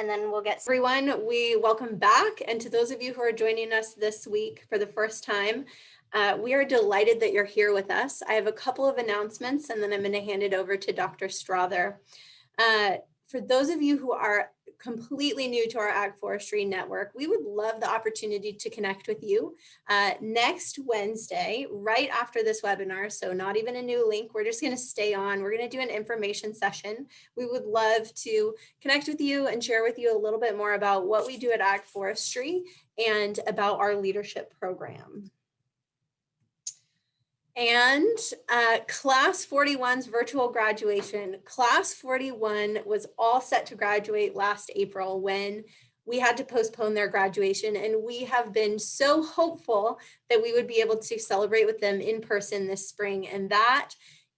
and then we'll get everyone. We welcome back. And to those of you who are joining us this week for the first time, we are delighted that you're here with us. I have a couple of announcements, and then I'm going to hand it over to Dr. Strother. For those of you who are completely new to our Ag Forestry Network, we would love the opportunity to connect with you next Wednesday, right after this webinar. So not even a new link, we're just going to stay on. We're going to do an information session. We would love to connect with you and share with you a little bit more about what we do at Ag Forestry and about our leadership program. And Class 41's virtual graduation. Class 41 was all set to graduate last April when we had to postpone their graduation. And we have been so hopeful that we would be able to celebrate with them in person this spring. And that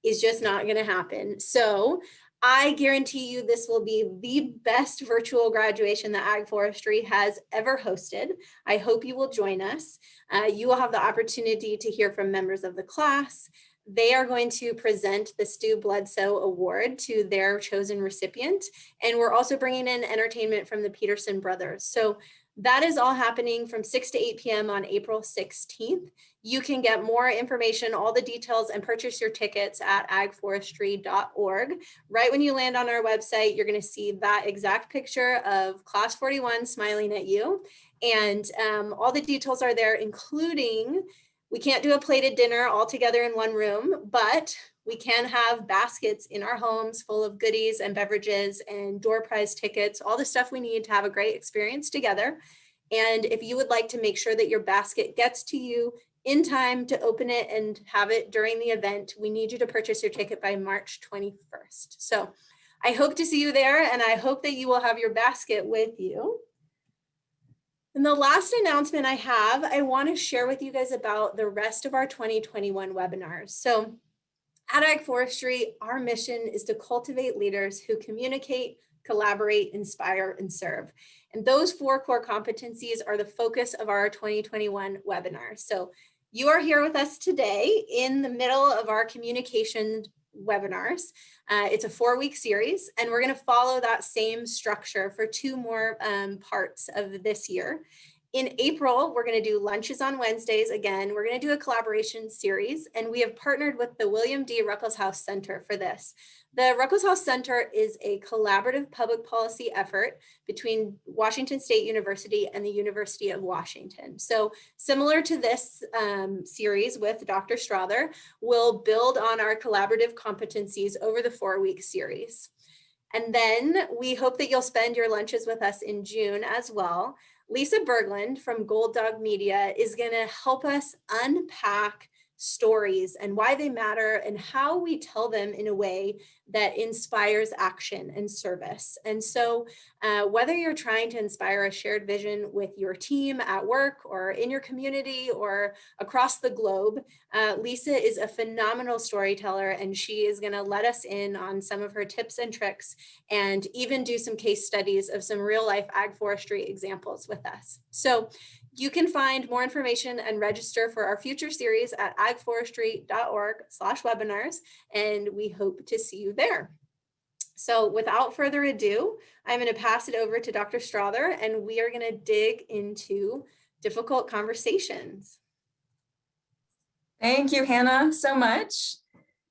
is just not going to happen. So I guarantee you this will be the best virtual graduation that Ag Forestry has ever hosted. I hope you will join us. You will have the opportunity to hear from members of the class. They are going to present the Stu Bledsoe Award to their chosen recipient. And we're also bringing in entertainment from the Peterson brothers. So that is all happening from 6 to 8 p.m. on April 16th. You can get more information, all the details, and purchase your tickets at agforestry.org. Right when you land on our website, you're going to see that exact picture of Class 41 smiling at you. And all the details are there, including we can't do a plated dinner all together in one room, but we can have baskets in our homes full of goodies and beverages and door prize tickets, all the stuff we need to have a great experience together. And if you would like to make sure that your basket gets to you in time to open it and have it during the event, we need you to purchase your ticket by March 21st. So I hope to see you there, and I hope that you will have your basket with you. And the last announcement I have, I want to share with you guys about the rest of our 2021 webinars. So at Ag Forestry, our mission is to cultivate leaders who communicate, collaborate, inspire, and serve. And those 4 core competencies are the focus of our 2021 webinar. So you are here with us today in the middle of our communication webinars. It's a 4-week series, and we're going to follow that same structure for 2 more parts of this year. In April, we're going to do lunches on Wednesdays. Again, we're going to do a collaboration series, and we have partnered with the William D. Ruckelshaus Center for this. The Ruckelshaus Center is a collaborative public policy effort between Washington State University and the University of Washington. So similar to this series with Dr. Strother, we'll build on our collaborative competencies over the 4-week series. And then we hope that you'll spend your lunches with us in June as well. Lisa Berglund from Gold Dog Media is going to help us unpack stories and why they matter and how we tell them in a way that inspires action and service. And so whether you're trying to inspire a shared vision with your team at work or in your community or across the globe, Lisa is a phenomenal storyteller, and she is going to let us in on some of her tips and tricks and even do some case studies of some real life ag forestry examples with us. So you can find more information and register for our future series at agforestry.org/webinars, and we hope to see you there. So without further ado, I'm going to pass it over to Dr. Strother, and we are going to dig into difficult conversations. Thank you, Hannah, so much.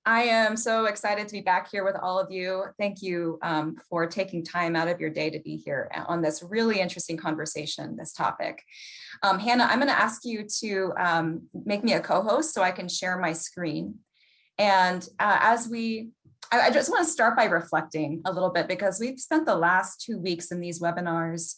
I am so excited to be back here with all of you. Thank you for taking time out of your day to be here on this really interesting conversation, this topic. Hannah, I'm going to ask you to make me a co-host so I can share my screen. And I just want to start by reflecting a little bit, because we've spent the last 2 weeks in these webinars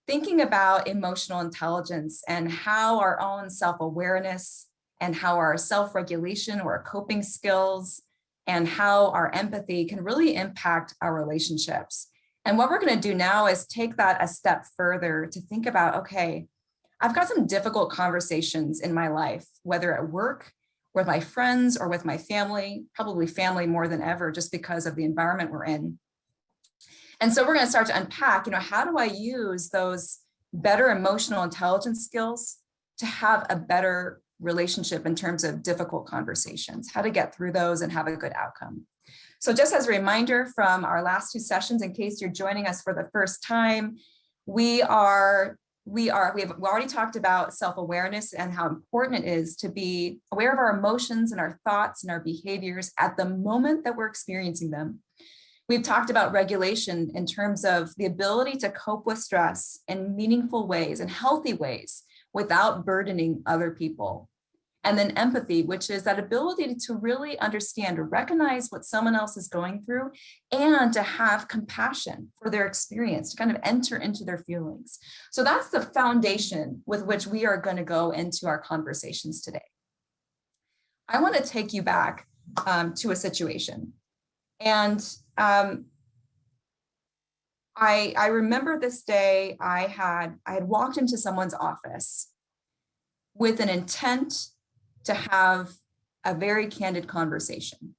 thinking about emotional intelligence and how our own self-awareness and how our self-regulation or our coping skills and how our empathy can really impact our relationships. And what we're going to do now is take that a step further to think about, okay, I've got some difficult conversations in my life, whether at work, with my friends, or with my family, probably family more than ever, just because of the environment we're in. And so we're going to start to unpack, how do I use those better emotional intelligence skills to have a better relationship in terms of difficult conversations, how to get through those and have a good outcome. So just as a reminder from our last two sessions, in case you're joining us for the first time, we've already talked about self-awareness and how important it is to be aware of our emotions and our thoughts and our behaviors at the moment that we're experiencing them. We've talked about regulation in terms of the ability to cope with stress in meaningful ways and healthy ways without burdening other people. And then empathy, which is that ability to really understand or recognize what someone else is going through and to have compassion for their experience, to kind of enter into their feelings. So that's the foundation with which we are going to go into our conversations today. I want to take you back to a situation. And I remember this day I had walked into someone's office with an intent to have a very candid conversation.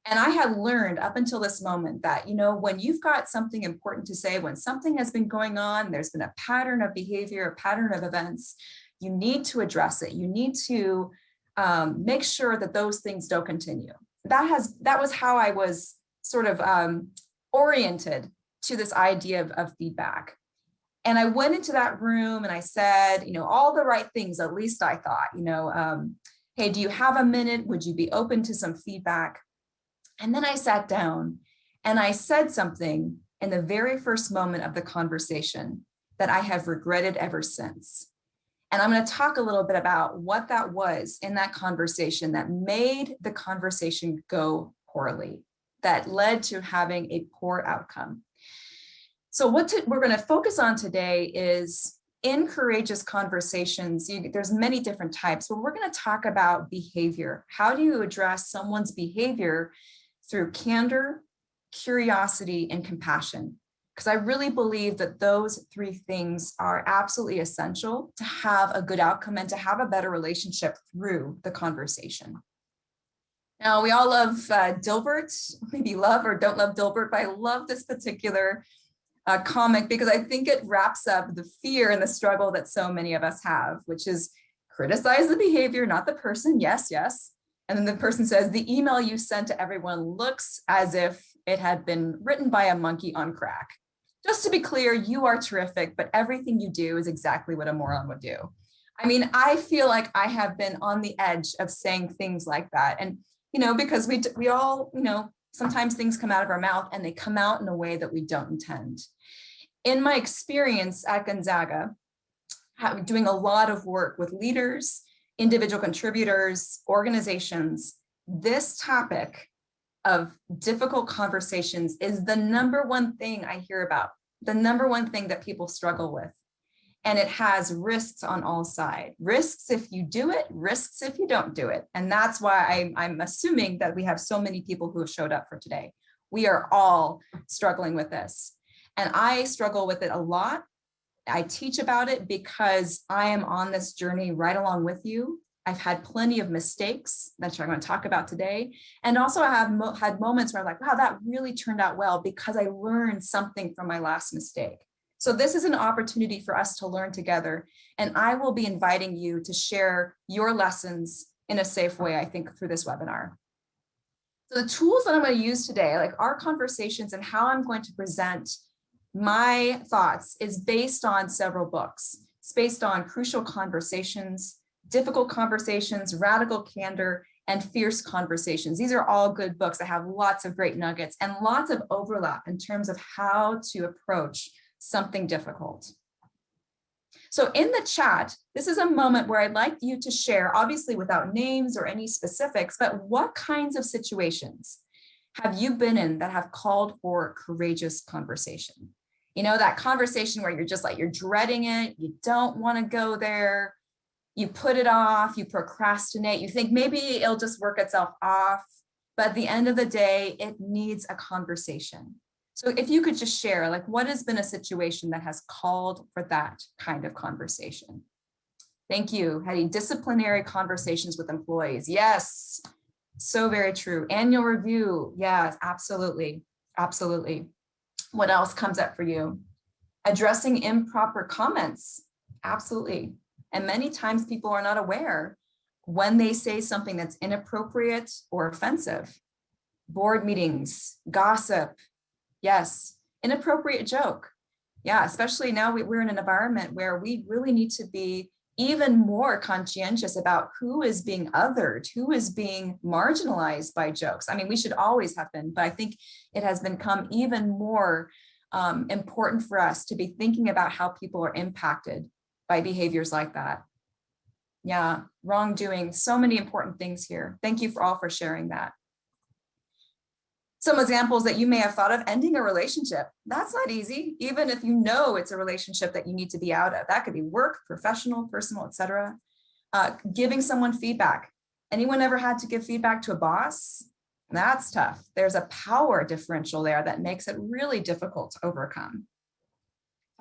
And I had learned up until this moment that, when you've got something important to say, when something has been going on, there's been a pattern of behavior, a pattern of events, you need to address it. You need to make sure that those things don't continue. That was how I was sort of oriented to this idea of feedback. And I went into that room and I said, all the right things, at least I thought, hey, do you have a minute? Would you be open to some feedback? And then I sat down and I said something in the very first moment of the conversation that I have regretted ever since. And I'm going to talk a little bit about what that was in that conversation that made the conversation go poorly, that led to having a poor outcome. So we're going to focus on today is in courageous conversations. There's many different types, but we're going to talk about behavior. How do you address someone's behavior through candor, curiosity, and compassion? Because I really believe that those three things are absolutely essential to have a good outcome and to have a better relationship through the conversation. Now, we all love Dilbert, maybe love or don't love Dilbert, but I love this particular comic because I think it wraps up the fear and the struggle that so many of us have, which is criticize the behavior, not the person. Yes, yes. And then the person says, the email you sent to everyone looks as if it had been written by a monkey on crack. Just to be clear, you are terrific, but everything you do is exactly what a moron would do. I mean, I feel like I have been on the edge of saying things like that. And, because we all, sometimes things come out of our mouth and they come out in a way that we don't intend. In my experience at Gonzaga, doing a lot of work with leaders, individual contributors, organizations, this topic of difficult conversations is the number one thing I hear about, the number one thing that people struggle with. And it has risks on all sides. Risks if you do it, risks if you don't do it. And that's why I'm assuming that we have so many people who have showed up for today. We are all struggling with this. And I struggle with it a lot. I teach about it because I am on this journey right along with you. I've had plenty of mistakes that I'm going to talk about today. And also I have had moments where I'm like, wow, that really turned out well because I learned something from my last mistake. So this is an opportunity for us to learn together. And I will be inviting you to share your lessons in a safe way, I think, through this webinar. So the tools that I'm going to use today, like our conversations and how I'm going to present my thoughts, is based on several books. It's based on Crucial Conversations, Difficult Conversations, Radical Candor, and Fierce Conversations. These are all good books that have lots of great nuggets and lots of overlap in terms of how to approach something difficult. So in the chat, this is a moment where I'd like you to share, obviously without names or any specifics, but what kinds of situations have you been in that have called for courageous conversation? That conversation where you're just like, you're dreading it, you don't want to go there, you put it off, you procrastinate, you think maybe it'll just work itself off, but at the end of the day, it needs a conversation. So if you could just share, like, what has been a situation that has called for that kind of conversation? Thank you. Having disciplinary conversations with employees. Yes, so very true. Annual review. Yes, absolutely. Absolutely. What else comes up for you? Addressing improper comments. Absolutely. And many times people are not aware when they say something that's inappropriate or offensive. board meetings, gossip, yes, inappropriate joke. Yeah, especially now we're in an environment where we really need to be even more conscientious about who is being othered, who is being marginalized by jokes. I mean, we should always have been, but I think it has become even more important for us to be thinking about how people are impacted by behaviors like that. Yeah, wrongdoing, so many important things here. Thank you all for sharing that. Some examples that you may have thought of: ending a relationship. That's not easy, even if you know it's a relationship that you need to be out of. That could be work, professional, personal, etc. Giving someone feedback. Anyone ever had to give feedback to a boss? That's tough. There's a power differential there that makes it really difficult to overcome.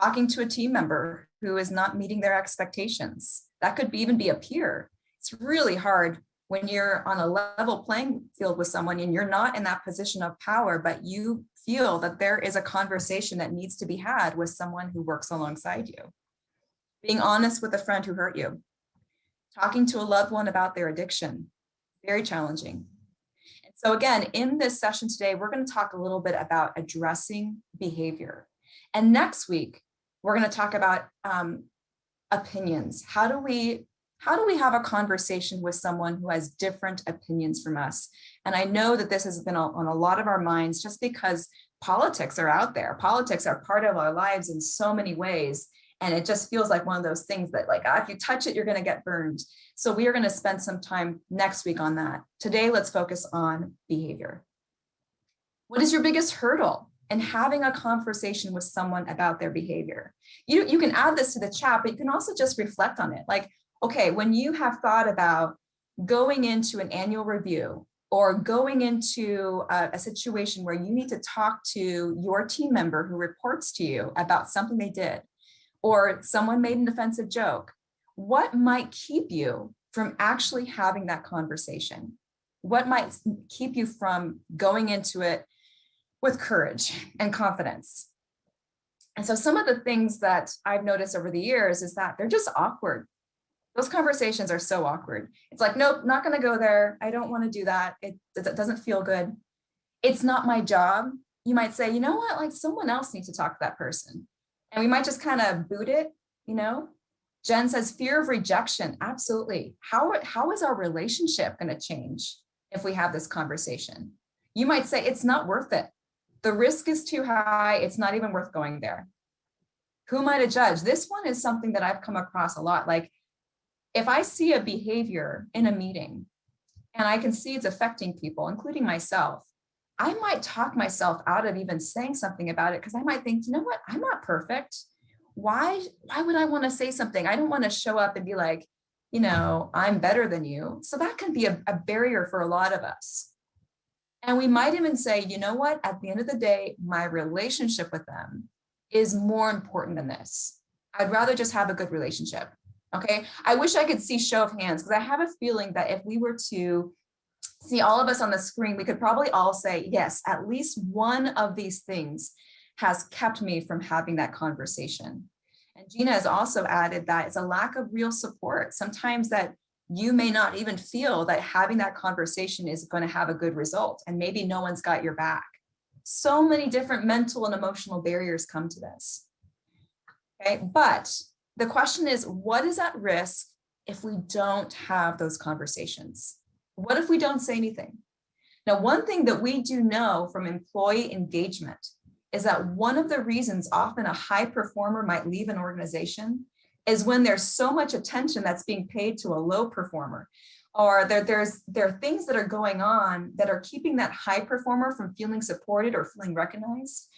Talking to a team member who is not meeting their expectations. That could even be a peer. It's really hard when you're on a level playing field with someone and you're not in that position of power, but you feel that there is a conversation that needs to be had with someone who works alongside you. Being honest with a friend who hurt you. Talking to a loved one about their addiction. Very challenging. And so again, in this session today, we're going to talk a little bit about addressing behavior. And next week, we're going to talk about opinions. How do we have a conversation with someone who has different opinions from us? And I know that this has been on a lot of our minds just because politics are out there. Politics are part of our lives in so many ways. And it just feels like one of those things that, like, if you touch it, you're going to get burned. So we are going to spend some time next week on that. Today, let's focus on behavior. What is your biggest hurdle in having a conversation with someone about their behavior? You can add this to the chat, but you can also just reflect on it. Like, okay, when you have thought about going into an annual review or going into a situation where you need to talk to your team member who reports to you about something they did, or someone made an offensive joke, what might keep you from actually having that conversation? What might keep you from going into it with courage and confidence? And so some of the things that I've noticed over the years is that they're just awkward. Those conversations are so awkward. It's like, nope, not going to go there. I don't want to do that. It doesn't feel good. It's not my job. You might say, you know what, like someone else needs to talk to that person. And we might just kind of boot it, you know? Jen says, fear of rejection. Absolutely. How is our relationship going to change if we have this conversation? You might say, it's not worth it. The risk is too high. It's not even worth going there. Who am I to judge? This one is something that I've come across a lot. Like, if I see a behavior in a meeting and I can see it's affecting people, including myself, I might talk myself out of even saying something about it because I might think, you know what, I'm not perfect. Why would I want to say something? I don't want to show up and be like, you know, I'm better than you. So that can be a barrier for a lot of us. And we might even say, you know what, at the end of the day, my relationship with them is more important than this. I'd rather just have a good relationship. Okay, I wish I could see show of hands because I have a feeling that if we were to see all of us on the screen, we could probably all say, yes, at least one of these things has kept me from having that conversation. And Gina has also added that it's a lack of real support. Sometimes that you may not even feel that having that conversation is going to have a good result, and maybe no one's got your back. So many different mental and emotional barriers come to this. Okay, but the question is, what is at risk if we don't have those conversations? What if we don't say anything? Now, one thing that we do know from employee engagement is that one of the reasons often a high performer might leave an organization is when there's so much attention that's being paid to a low performer, or there are things that are going on that are keeping that high performer from feeling supported or feeling recognized.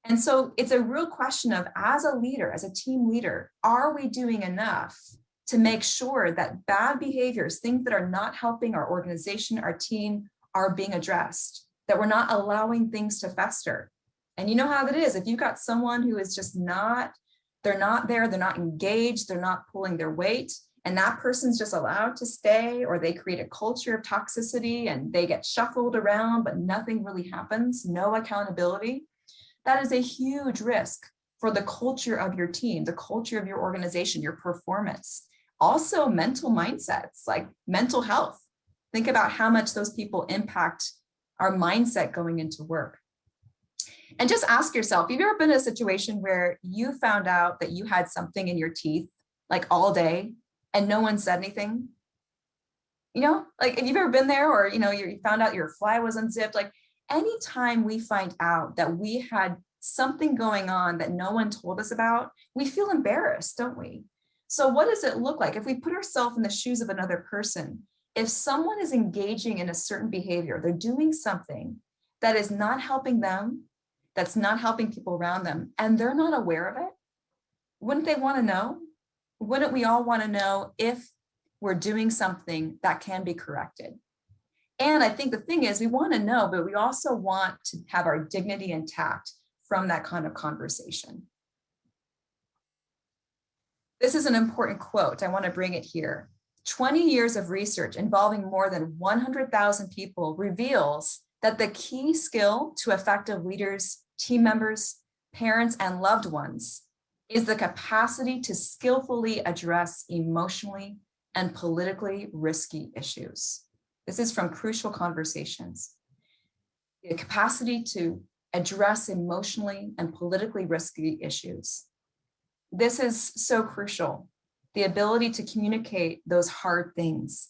And so it's a real question of, as a leader, as a team leader, are we doing enough to make sure that bad behaviors, things that are not helping our organization, our team, are being addressed, that we're not allowing things to fester? And you know how that is. If you've got someone who is just they're not there, they're not engaged, they're not pulling their weight, and that person's just allowed to stay, or they create a culture of toxicity and they get shuffled around, but nothing really happens, no accountability. That is a huge risk for the culture of your team, the culture of your organization, your performance. Also, mental mindsets, like mental health. Think about how much those people impact our mindset going into work. And just ask yourself, have you ever been in a situation where you found out that you had something in your teeth like all day and no one said anything? You know, like, have you ever been there, or, you know, you found out your fly was unzipped? Like, anytime we find out that we had something going on that no one told us about, we feel embarrassed, don't we? So what does it look like if we put ourselves in the shoes of another person? If someone is engaging in a certain behavior, they're doing something that is not helping them, that's not helping people around them, and they're not aware of it, wouldn't they want to know? Wouldn't we all want to know if we're doing something that can be corrected? And I think the thing is, we want to know, but we also want to have our dignity intact from that kind of conversation. This is an important quote. I want to bring it here. 20 years of research involving more than 100,000 people reveals that the key skill to effective leaders, team members, parents, and loved ones is the capacity to skillfully address emotionally and politically risky issues. This is from Crucial Conversations. The capacity to address emotionally and politically risky issues. This is so crucial, the ability to communicate those hard things.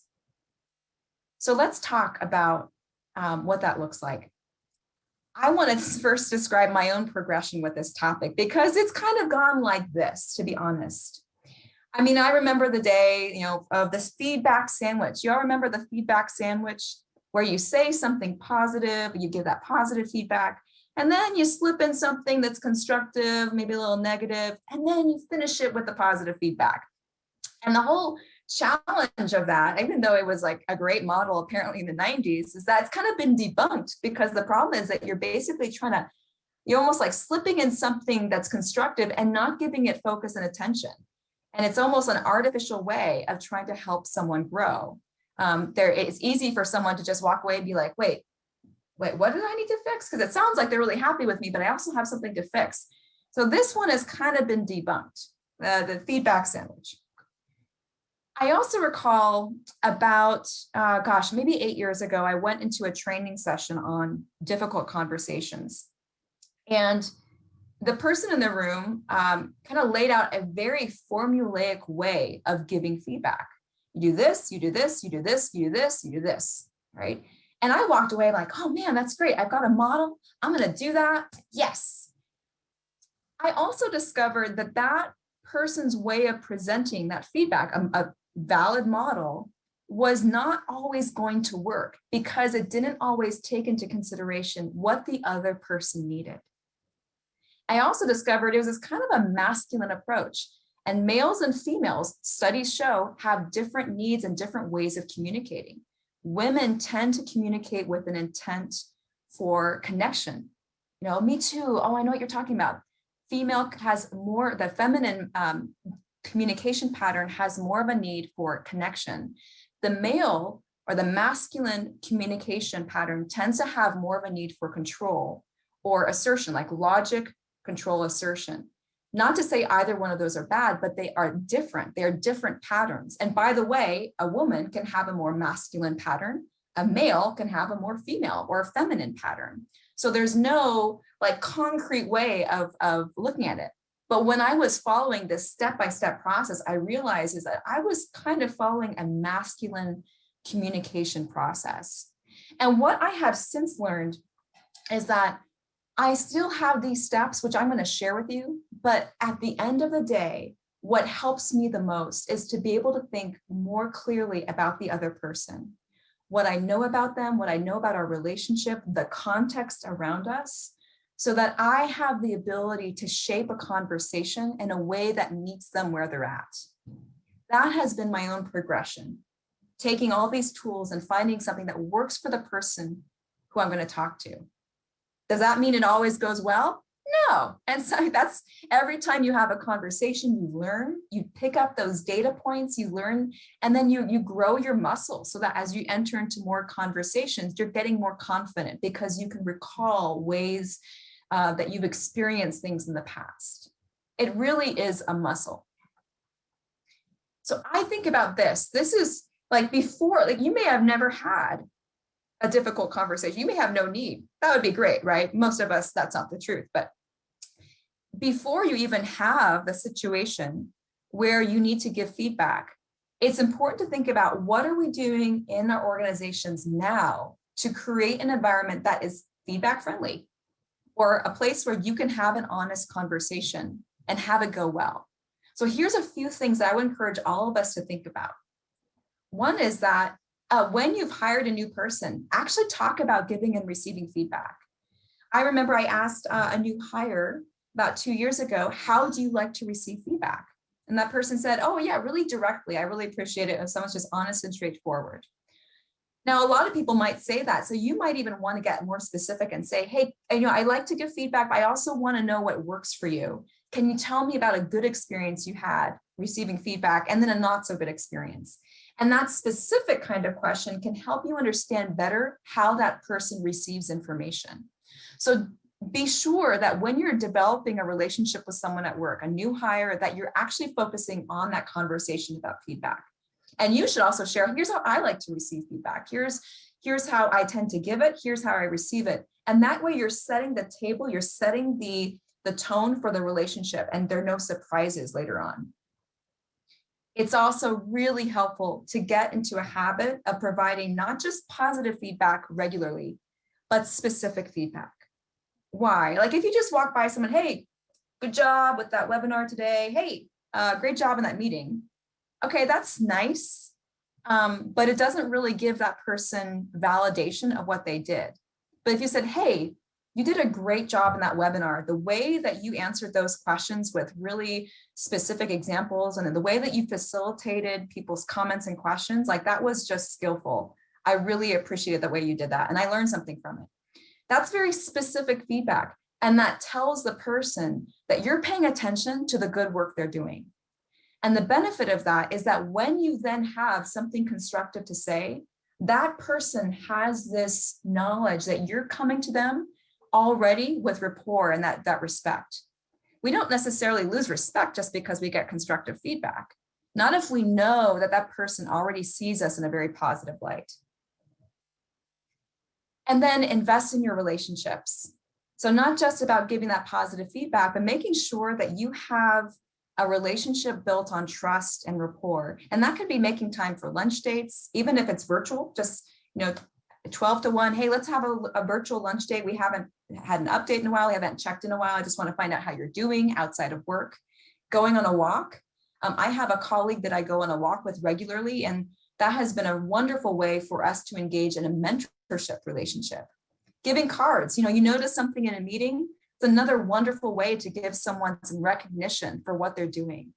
So let's talk about what that looks like. I want to first describe my own progression with this topic, because it's kind of gone like this, to be honest. I mean, I remember the day, you know, of this feedback sandwich. You all remember the feedback sandwich, where you say something positive, you give that positive feedback, and then you slip in something that's constructive, maybe a little negative, and then you finish it with the positive feedback. And the whole challenge of that, even though it was like a great model apparently in the 90s, is that it's kind of been debunked, because the problem is that you're basically you're almost like slipping in something that's constructive and not giving it focus and attention. And it's almost an artificial way of trying to help someone grow. It's easy for someone to just walk away and be like, wait, what did I need to fix? Because it sounds like they're really happy with me, but I also have something to fix. So this one has kind of been debunked, the feedback sandwich. I also recall about, maybe 8 years ago, I went into a training session on difficult conversations. And the person in the room kind of laid out a very formulaic way of giving feedback. You do this, you do this, you do this, you do this, you do this, right? And I walked away like, oh man, that's great. I've got a model. I'm going to do that. Yes. I also discovered that that person's way of presenting that feedback, a valid model, was not always going to work, because it didn't always take into consideration what the other person needed. I also discovered it was this kind of a masculine approach, and males and females, studies show, have different needs and different ways of communicating. Women tend to communicate with an intent for connection. You know, me too. Oh, I know what you're talking about. Female has more, the feminine communication pattern has more of a need for connection. The male, or the masculine communication pattern, tends to have more of a need for control or assertion, like logic, control, assertion. Not to say either one of those are bad, but they are different. They are different patterns. And by the way, a woman can have a more masculine pattern. A male can have a more female or feminine pattern. So there's no like concrete way of looking at it. But when I was following this step-by-step process, I realized is that I was kind of following a masculine communication process. And what I have since learned is that I still have these steps, which I'm going to share with you. But at the end of the day, what helps me the most is to be able to think more clearly about the other person, what I know about them, what I know about our relationship, the context around us, so that I have the ability to shape a conversation in a way that meets them where they're at. That has been my own progression, taking all these tools and finding something that works for the person who I'm going to talk to. Does that mean it always goes well? No. And so that's every time you have a conversation, you learn, you pick up those data points, you learn, and then you grow your muscle so that as you enter into more conversations, you're getting more confident because you can recall ways that you've experienced things in the past. It really is a muscle. So I think about this. This is like before, like you may have never had a difficult conversation. You may have no need. That would be great, right? Most of us, that's not the truth. But before you even have the situation where you need to give feedback, it's important to think about what are we doing in our organizations now to create an environment that is feedback friendly, or a place where you can have an honest conversation and have it go well. So here's a few things that I would encourage all of us to think about. One is that when you've hired a new person, actually talk about giving and receiving feedback. I remember I asked a new hire about 2 years ago, how do you like to receive feedback? And that person said, oh yeah, really directly. I really appreciate it if someone's just honest and straightforward. Now, a lot of people might say that. So you might even want to get more specific and say, hey, I like to give feedback, but I also want to know what works for you. Can you tell me about a good experience you had receiving feedback and then a not so good experience? And that specific kind of question can help you understand better how that person receives information. So be sure that when you're developing a relationship with someone at work, a new hire, that you're actually focusing on that conversation about feedback. And you should also share, here's how I like to receive feedback. Here's how I tend to give it. Here's how I receive it. And that way you're setting the table, you're setting the tone for the relationship, and there are no surprises later on. It's also really helpful to get into a habit of providing not just positive feedback regularly, but specific feedback. Why? Like if you just walk by someone, hey, good job with that webinar today. Hey, great job in that meeting. Okay, that's nice, but it doesn't really give that person validation of what they did. But if you said, hey, you did a great job in that webinar, the way that you answered those questions with really specific examples and the way that you facilitated people's comments and questions, like that was just skillful. I really appreciated the way you did that, and I learned something from it. That's very specific feedback, and that tells the person that you're paying attention to the good work they're doing. And the benefit of that is that when you then have something constructive to say, that person has this knowledge that you're coming to them already with rapport and that respect. We don't necessarily lose respect just because we get constructive feedback. Not if we know that that person already sees us in a very positive light. And then invest in your relationships. So not just about giving that positive feedback, but making sure that you have a relationship built on trust and rapport. And that could be making time for lunch dates, even if it's virtual, just 12 to 1. Hey, let's have a virtual lunch date. We haven't had an update in a while. We haven't checked in a while. I just want to find out how you're doing outside of work. Going on a walk. I have a colleague that I go on a walk with regularly, and that has been a wonderful way for us to engage in a mentorship relationship. Giving cards, you notice something in a meeting, it's another wonderful way to give someone some recognition for what they're doing.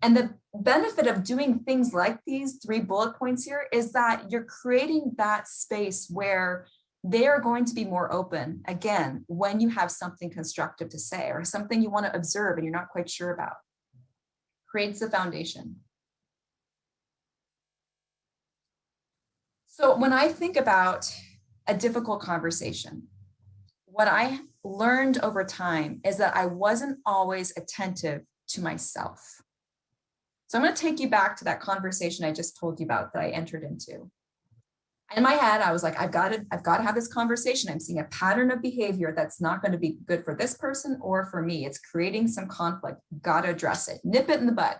And the benefit of doing things like these 3 bullet points here is that you're creating that space where they are going to be more open, again, when you have something constructive to say or something you want to observe and you're not quite sure about. Creates the foundation. So when I think about a difficult conversation, what I learned over time is that I wasn't always attentive to myself. So I'm going to take you back to that conversation I just told you about that I entered into. In my head, I was like, I've got to have this conversation. I'm seeing a pattern of behavior that's not going to be good for this person or for me. It's creating some conflict. Got to address it, nip it in the bud.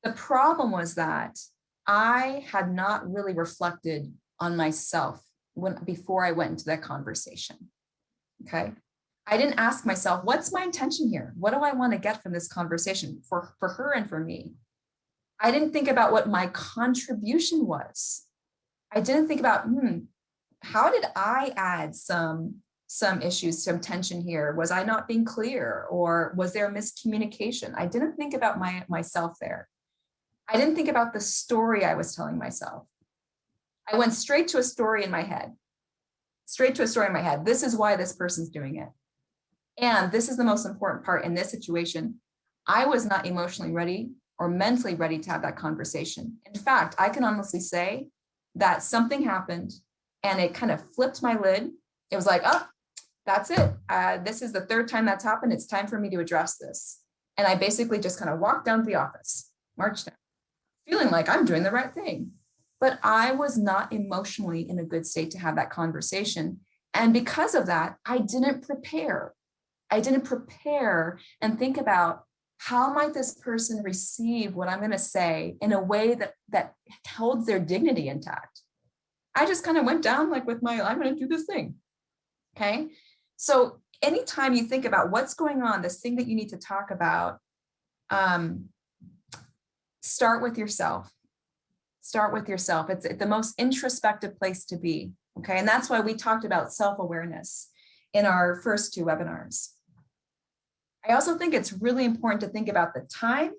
The problem was that I had not really reflected on myself before I went into that conversation. Okay. I didn't ask myself, what's my intention here? What do I want to get from this conversation for her and for me? I didn't think about what my contribution was. I didn't think about, how did I add some issues, some tension here? Was I not being clear, or was there miscommunication? I didn't think about myself there. I didn't think about the story I was telling myself. I went straight to a story in my head. This is why this person's doing it. And this is the most important part in this situation. I was not emotionally ready or mentally ready to have that conversation. In fact, I can honestly say that something happened and it kind of flipped my lid. It was like, oh, that's it. This is the 3rd time that's happened. It's time for me to address this. And I basically just kind of walked down to the office, marched down, feeling like I'm doing the right thing. but I was not emotionally in a good state to have that conversation. And because of that, I didn't prepare. I didn't prepare and think about how might this person receive what I'm going to say in a way that holds their dignity intact. I just kind of went down like with my, I'm going to do this thing. Okay. So anytime you think about what's going on, this thing that you need to talk about, start with yourself. Start with yourself. It's the most introspective place to be. Okay. And that's why we talked about self-awareness in our first two webinars. I also think it's really important to think about the time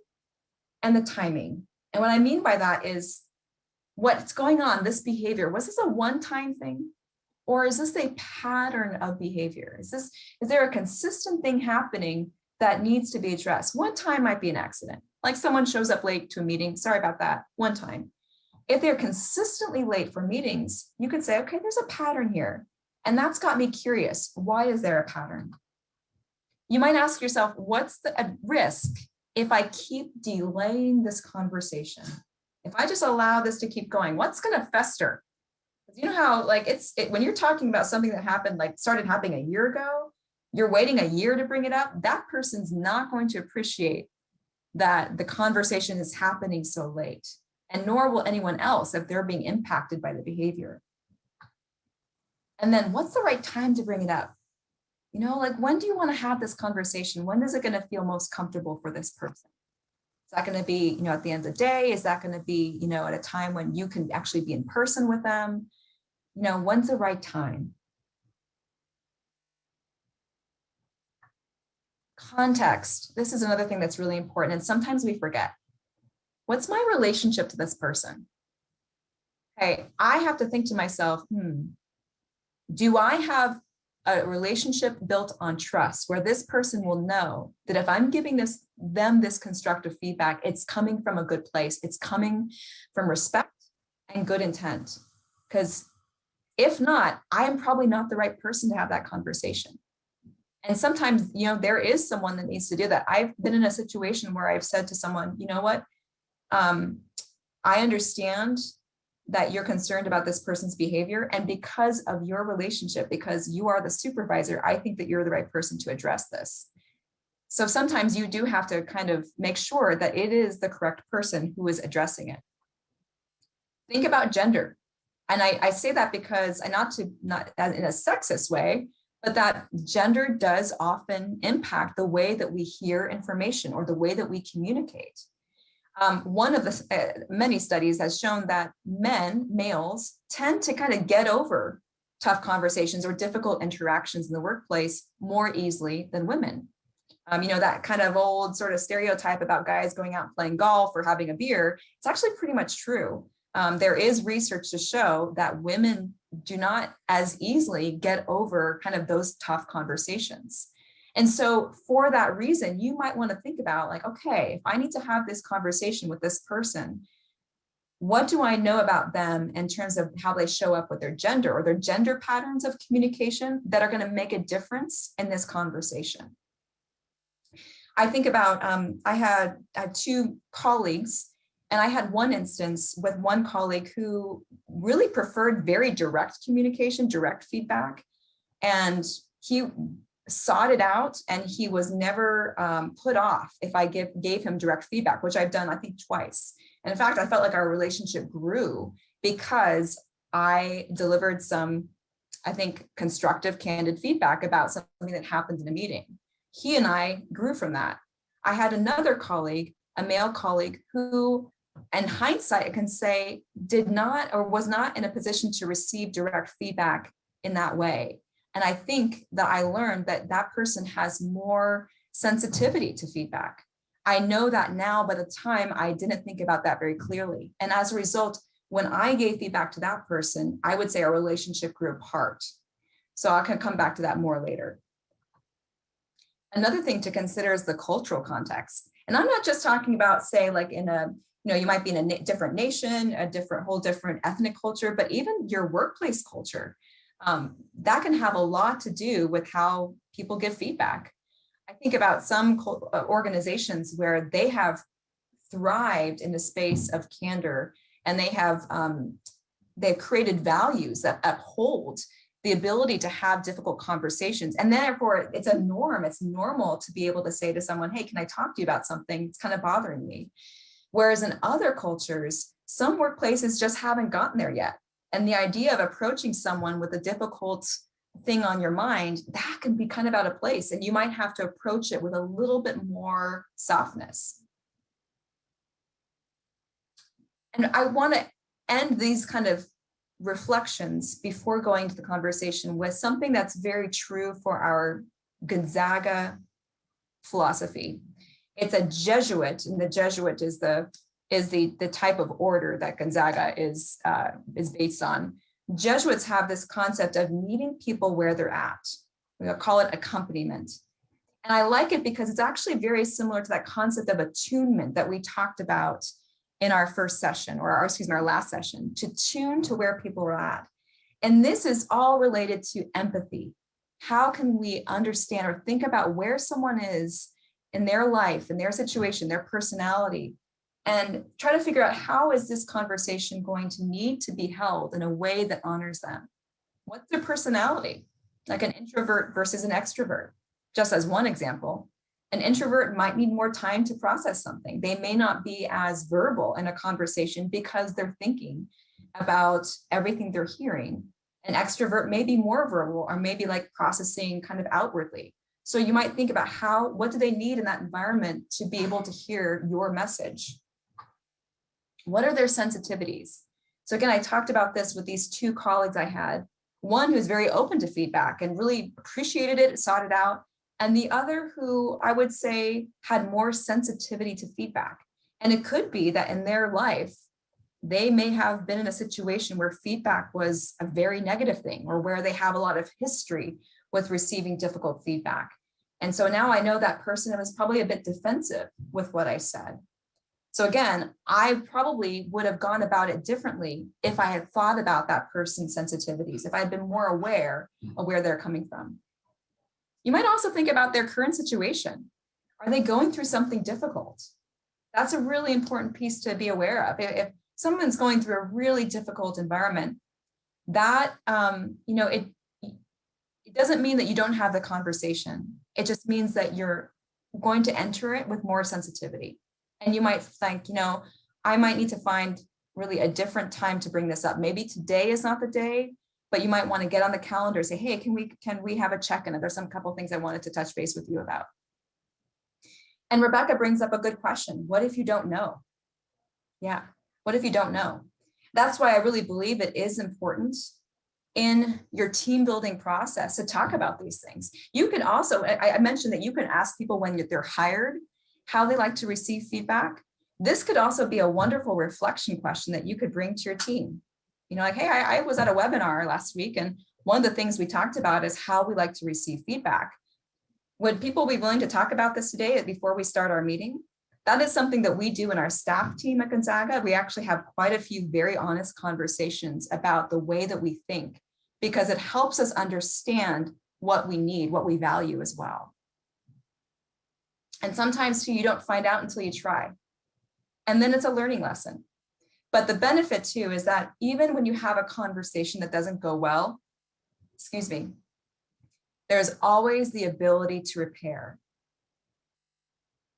and the timing. And what I mean by that is what's going on, this behavior, was this a one-time thing? Or is this a pattern of behavior? Is there a consistent thing happening that needs to be addressed? One time might be an accident, like someone shows up late to a meeting. Sorry about that, one time. If they're consistently late for meetings, you could say, okay, there's a pattern here. And that's got me curious. Why is there a pattern? You might ask yourself, what's the risk if I keep delaying this conversation? If I just allow this to keep going, what's going to fester? You know how like when you're talking about something that happened, like started happening a year ago, you're waiting a year to bring it up. That person's not going to appreciate that the conversation is happening so late, and nor will anyone else if they're being impacted by the behavior. And then what's the right time to bring it up? You know, like when do you want to have this conversation? When is it going to feel most comfortable for this person? Is that going to be, you know, at the end of the day? Is that going to be, you know, at a time when you can actually be in person with them? You know, when's the right time? Context. This is another thing that's really important. And sometimes we forget. What's my relationship to this person? Okay, I have to think to myself, do I have a relationship built on trust where this person will know that if I'm giving them this constructive feedback, it's coming from a good place. It's coming from respect and good intent. Because if not, I am probably not the right person to have that conversation. And sometimes, you know, there is someone that needs to do that. I've been in a situation where I've said to someone, you know what, I understand that you're concerned about this person's behavior. And because of your relationship, because you are the supervisor, I think that you're the right person to address this. So sometimes you do have to kind of make sure that it is the correct person who is addressing it. Think about gender. And I say that because, and not in a sexist way, but that gender does often impact the way that we hear information or the way that we communicate. One of the many studies has shown that males, tend to kind of get over tough conversations or difficult interactions in the workplace more easily than women. You know, that kind of old sort of stereotype about guys going out and playing golf or having a beer, it's actually pretty much true. There is research to show that women do not as easily get over kind of those tough conversations. And so for that reason, you might want to think about like, okay, if I need to have this conversation with this person, what do I know about them in terms of how they show up with their gender or their gender patterns of communication that are going to make a difference in this conversation? I think about, I had two colleagues, and I had one instance with one colleague who really preferred very direct communication, direct feedback. And he sought it out, and he was never put off if I gave him direct feedback, which I've done, I think, twice. And in fact, I felt like our relationship grew because I delivered some, I think, constructive, candid feedback about something that happened in a meeting. He and I grew from that. I had another colleague, a male colleague, who, in hindsight, I can say did not or was not in a position to receive direct feedback in that way. And I think that I learned that that person has more sensitivity to feedback. I know that now, but at the time I didn't think about that very clearly. And as a result, when I gave feedback to that person, I would say our relationship grew apart. So I can come back to that more later. Another thing to consider is the cultural context. And I'm not just talking about, say, like in a, you know, you might be in a different nation, whole different ethnic culture, but even your workplace culture. That can have a lot to do with how people give feedback. I think about some organizations where they have thrived in the space of candor and they've created values that uphold the ability to have difficult conversations. And therefore it's a norm, it's normal to be able to say to someone, hey, can I talk to you about something? It's kind of bothering me. Whereas in other cultures, some workplaces just haven't gotten there yet. And the idea of approaching someone with a difficult thing on your mind, that can be kind of out of place. And you might have to approach it with a little bit more softness. And I want to end these kind of reflections before going to the conversation with something that's very true for our Gonzaga philosophy. It's a Jesuit, and the Jesuit is the type of order that Gonzaga is based on. Jesuits have this concept of meeting people where they're at. We'll call it accompaniment. And I like it because it's actually very similar to that concept of attunement that we talked about in our first session, or our last session, to tune to where people are at. And this is all related to empathy. How can we understand or think about where someone is in their life, in their situation, their personality, and try to figure out how is this conversation going to need to be held in a way that honors them? What's their personality? Like an introvert versus an extrovert. Just as one example, an introvert might need more time to process something. They may not be as verbal in a conversation because they're thinking about everything they're hearing. An extrovert may be more verbal, or maybe like processing kind of outwardly. So you might think about what do they need in that environment to be able to hear your message? What are their sensitivities? So again, I talked about this with these two colleagues I had, one who's very open to feedback and really appreciated it, sought it out, and the other who I would say had more sensitivity to feedback. And it could be that in their life, they may have been in a situation where feedback was a very negative thing, or where they have a lot of history with receiving difficult feedback. And so now I know that person was probably a bit defensive with what I said. So again, I probably would have gone about it differently if I had thought about that person's sensitivities, if I had been more aware of where they're coming from. You might also think about their current situation. Are they going through something difficult? That's a really important piece to be aware of. If someone's going through a really difficult environment, that it doesn't mean that you don't have the conversation. It just means that you're going to enter it with more sensitivity. And you might think, I might need to find really a different time to bring this up. Maybe today is not the day, but you might want to get on the calendar and say, hey, can we have a check-in? There's some couple things I wanted to touch base with you about. And Rebecca brings up a good question. What if you don't know? Yeah, what if you don't know? That's why I really believe it is important in your team building process to talk about these things. You can also, I mentioned that you can ask people when they're hired, how they like to receive feedback. This could also be a wonderful reflection question that you could bring to your team. Like, hey, I was at a webinar last week, and one of the things we talked about is how we like to receive feedback. Would people be willing to talk about this today before we start our meeting? That is something that we do in our staff team at Gonzaga. We actually have quite a few very honest conversations about the way that we think, because it helps us understand what we need, what we value as well. And sometimes too, you don't find out until you try. And then it's a learning lesson. But the benefit too is that even when you have a conversation that doesn't go well, there's always the ability to repair.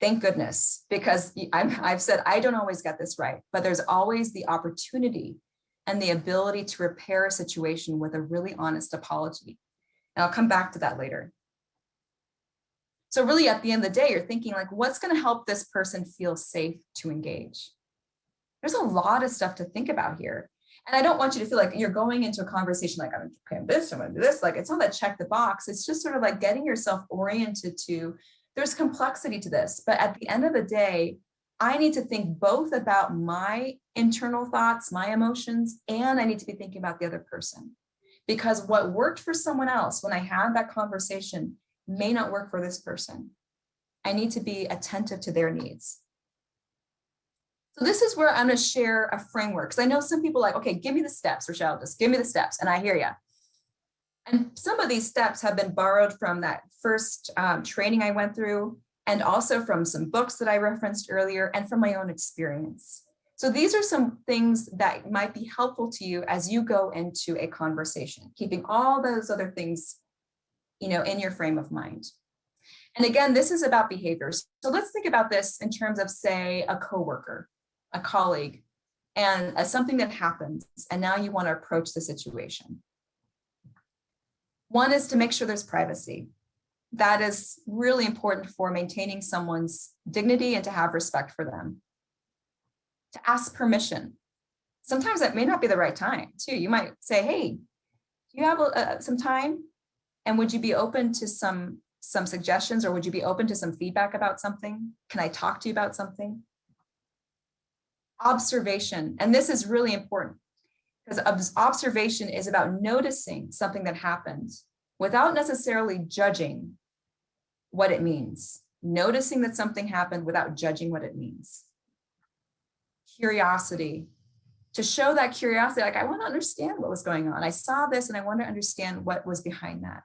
Thank goodness, because I've said I don't always get this right, but there's always the opportunity and the ability to repair a situation with a really honest apology. And I'll come back to that later. So really at the end of the day, you're thinking like, what's going to help this person feel safe to engage? There's a lot of stuff to think about here. And I don't want you to feel like you're going into a conversation like, I'm going to do this. Like, it's not that check the box. It's just sort of like getting yourself oriented to, there's complexity to this. But at the end of the day, I need to think both about my internal thoughts, my emotions, and I need to be thinking about the other person. Because what worked for someone else when I had that conversation may not work for this person. I need to be attentive to their needs. So this is where I'm going to share a framework, because I know some people are like, okay, give me the steps, Rochelle, just give me the steps. And I hear you. And some of these steps have been borrowed from that first training I went through, and also from some books that I referenced earlier, and from my own experience. So these are some things that might be helpful to you as you go into a conversation, keeping all those other things, in your frame of mind. And again, this is about behaviors. So let's think about this in terms of, say, a coworker, a colleague, and something that happens, and now you want to approach the situation. One is to make sure there's privacy. That is really important for maintaining someone's dignity and to have respect for them. To ask permission. Sometimes that may not be the right time too. You might say, hey, do you have some time? And would you be open to some suggestions, or would you be open to some feedback about something? Can I talk to you about something? Observation. And this is really important because observation is about noticing something that happened without necessarily judging what it means. Noticing that something happened without judging what it means. Curiosity. To show that curiosity, like, I want to understand what was going on. I saw this and I want to understand what was behind that.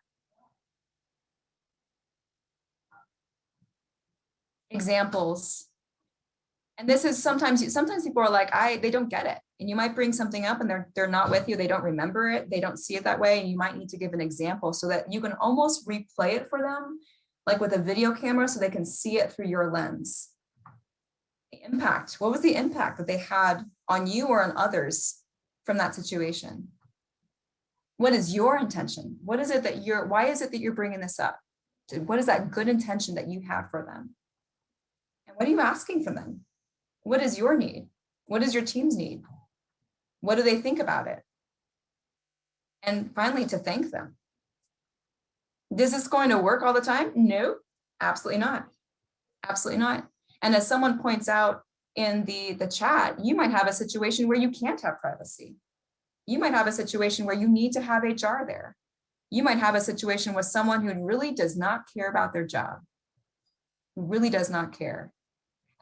Examples. And this is sometimes people are like, they don't get it. And you might bring something up and they're not with you. They don't remember it. They don't see it that way. And you might need to give an example so that you can almost replay it for them, like with a video camera, so they can see it through your lens. The impact. What was the impact that they had on you or on others from that situation? What is your intention? Why is it that you're bringing this up? What is that good intention that you have for them? And what are you asking from them? What is your need? What is your team's need? What do they think about it? And finally, to thank them. Is this going to work all the time? No, absolutely not. Absolutely not. And as someone points out in the chat, you might have a situation where you can't have privacy. You might have a situation where you need to have HR there. You might have a situation with someone who really does not care about their job, who really does not care.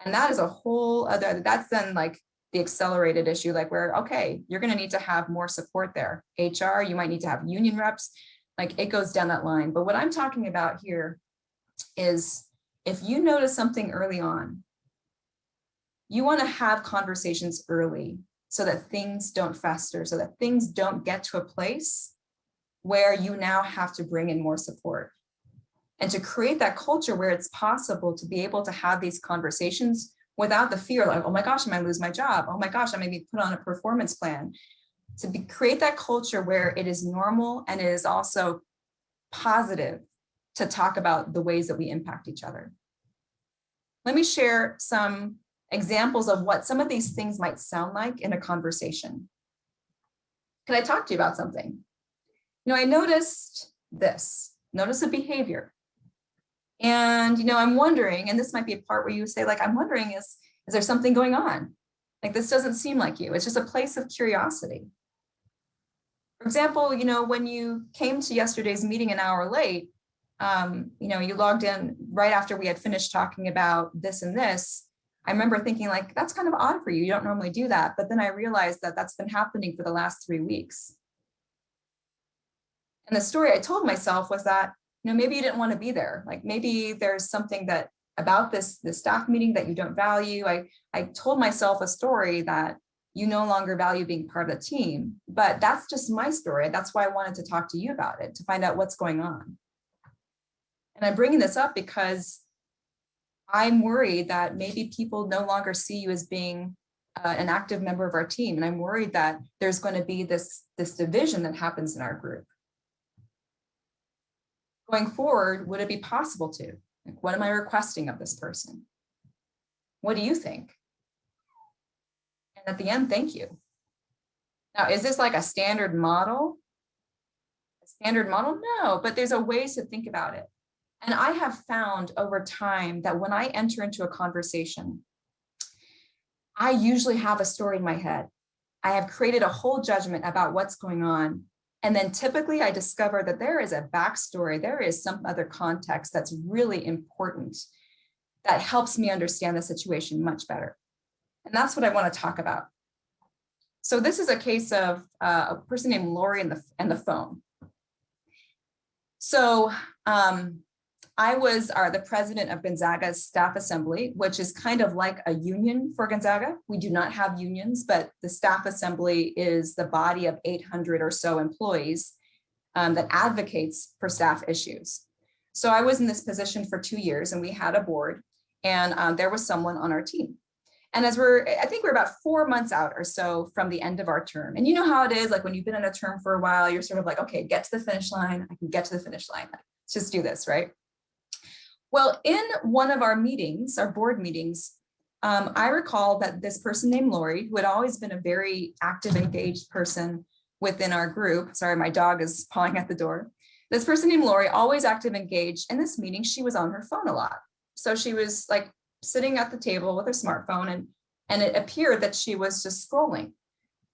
And that is a whole other, that's then like the accelerated issue, like where, okay, you're going to need to have more support there. HR, you might need to have union reps, like it goes down that line. But what I'm talking about here is if you notice something early on, you want to have conversations early so that things don't fester, so that things don't get to a place where you now have to bring in more support. And to create that culture where it's possible to be able to have these conversations without the fear, like, oh my gosh, I might lose my job. Oh my gosh, I may be put on a performance plan. Create that culture where it is normal and it is also positive to talk about the ways that we impact each other. Let me share some examples of what some of these things might sound like in a conversation. Can I talk to you about something? I noticed this, notice a behavior. And, I'm wondering, and this might be a part where you say, like, I'm wondering, is there something going on? Like, this doesn't seem like you. It's just a place of curiosity. For example, when you came to yesterday's meeting an hour late, you logged in right after we had finished talking about this and this. I remember thinking, like, that's kind of odd for you. You don't normally do that. But then I realized that that's been happening for the last 3 weeks. And the story I told myself was that, maybe you didn't want to be there. Like maybe there's something that about this staff meeting that you don't value. I told myself a story that you no longer value being part of the team, but that's just my story. That's why I wanted to talk to you about it, to find out what's going on. And I'm bringing this up because I'm worried that maybe people no longer see you as being an active member of our team. And I'm worried that there's going to be this division that happens in our group. Going forward, would it be possible to? Like, what am I requesting of this person? What do you think? And at the end, thank you. Now, is this like a standard model? A standard model? No, but there's a ways to think about it. And I have found over time that when I enter into a conversation, I usually have a story in my head. I have created a whole judgment about what's going on. And then typically I discover that there is a backstory, there is some other context that's really important that helps me understand the situation much better. And that's what I want to talk about. So this is a case of a person named Lori and the phone. So I I was the president of Gonzaga's staff assembly, which is kind of like a union for Gonzaga. We do not have unions, but the staff assembly is the body of 800 or so employees that advocates for staff issues. So I was in this position for 2 years, and we had a board, and there was someone on our team. And I think we're about 4 months out or so from the end of our term. And you know how it is, like when you've been in a term for a while, you're sort of like, okay, get to the finish line. I can get to the finish line. Let's just do this, right? Well, in one of our meetings, our board meetings, I recall that this person named Lori, who had always been a very active, engaged person within our group. Sorry, my dog is pawing at the door. This person named Lori, always active, engaged. In this meeting, she was on her phone a lot. So she was like sitting at the table with her smartphone, and it appeared that she was just scrolling.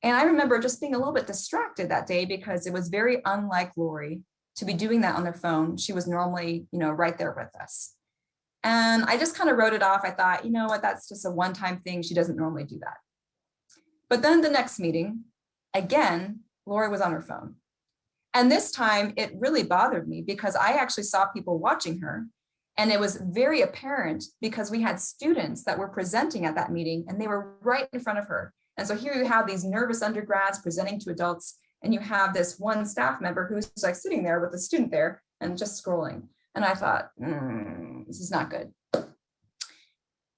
And I remember just being a little bit distracted that day because it was very unlike Lori to be doing that on their phone. She was normally, right there with us. And I just kind of wrote it off. I thought, you know what, that's just a one-time thing. She doesn't normally do that. But then the next meeting, again, Lori was on her phone. And this time it really bothered me because I actually saw people watching her. And it was very apparent because we had students that were presenting at that meeting and they were right in front of her. And so here you have these nervous undergrads presenting to adults, and you have this one staff member who's like sitting there with a student there and just scrolling. And I thought, this is not good.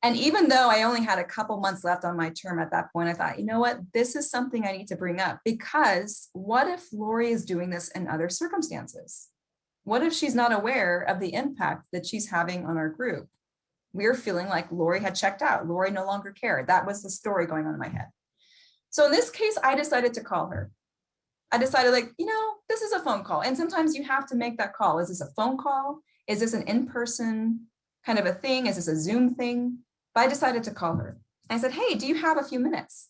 And even though I only had a couple months left on my term at that point, I thought, you know what, this is something I need to bring up, because what if Lori is doing this in other circumstances? What if she's not aware of the impact that she's having on our group? We were feeling like Lori had checked out. Lori no longer cared. That was the story going on in my head. So in this case, I decided to call her. I decided this is a phone call. And sometimes you have to make that call. Is this a phone call? Is this an in-person kind of a thing? Is this a Zoom thing? But I decided to call her. I said, hey, do you have a few minutes?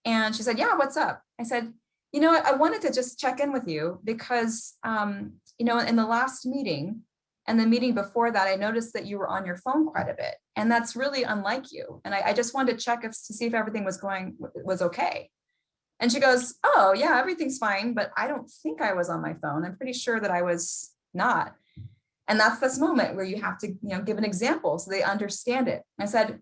And she said, yeah, what's up? I said, I wanted to just check in with you because, in the last meeting and the meeting before that, I noticed that you were on your phone quite a bit. And that's really unlike you. And I just wanted to check to see if everything was okay. And she goes, oh, yeah, everything's fine, but I don't think I was on my phone. I'm pretty sure that I was not. And that's this moment where you have to, give an example so they understand it. I said,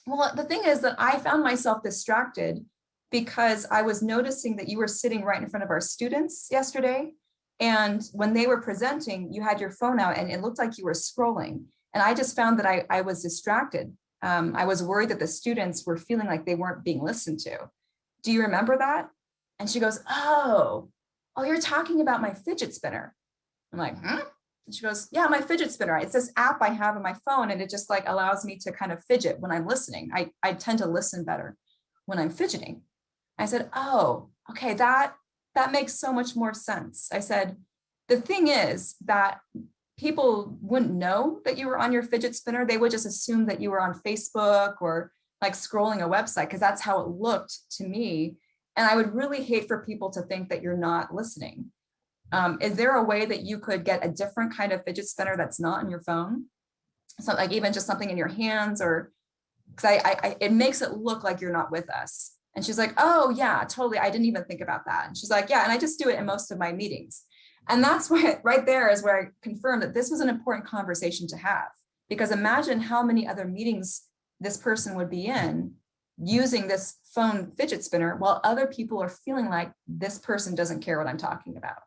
well, the thing is that I found myself distracted because I was noticing that you were sitting right in front of our students yesterday. And when they were presenting, you had your phone out and it looked like you were scrolling. And I just found that I was distracted. I was worried that the students were feeling like they weren't being listened to. Do you remember that? And she goes, oh, you're talking about my fidget spinner. I'm like, huh? And she goes, yeah, my fidget spinner. It's this app I have on my phone, and it just like allows me to kind of fidget when I'm listening. I tend to listen better when I'm fidgeting. I said, oh, okay, that makes so much more sense. I said, the thing is that people wouldn't know that you were on your fidget spinner. They would just assume that you were on Facebook or like scrolling a website, because that's how it looked to me. And I would really hate for people to think that you're not listening. Is there a way that you could get a different kind of fidget spinner that's not on your phone? So like even just something in your hands, or because it makes it look like you're not with us. And she's like, oh yeah, totally. I didn't even think about that. And she's like, yeah, and I just do it in most of my meetings. And that's why right there is where I confirmed that this was an important conversation to have, because imagine how many other meetings this person would be in using this phone fidget spinner while other people are feeling like this person doesn't care what I'm talking about.